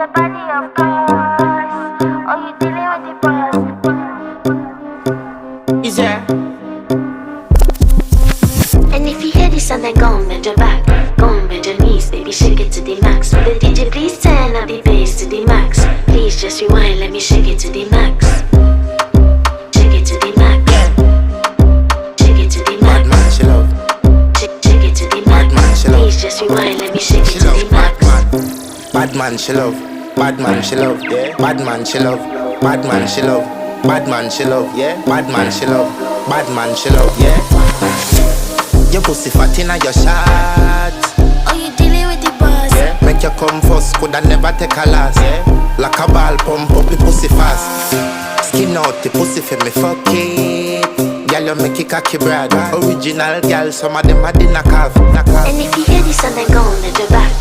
your body, of course. Oh, you dealing with the boss. Is there? And if you hear this and then go and bend your back, go and bend your knees, baby, shake it to the max. Will the DJ please turn up the bass to the max? Please just rewind, let me shake it to the max. Shake it to the max. Shake it to the max. Bad man, she love. Shake it to the max. Bad man, she love. Please just rewind, let me shake it She to love. the max. Bad man, she love. Bad man, she love. Yeah. Bad man, she love. Bad man, she love. Bad man, she love. Yeah. Bad man, she love. Bad man, she love. Yeah. Your pussy fat inna your shot. Oh, you dealing with the boss? Yeah. Make you come first, coulda never take a last. Yeah. Like a ball pump up the pussy fast. Skin out the pussy for me fuck it. Girl, you make it cocky brad. Original girl, some of them a dinner calf. And if you hear this and then go and bend your back,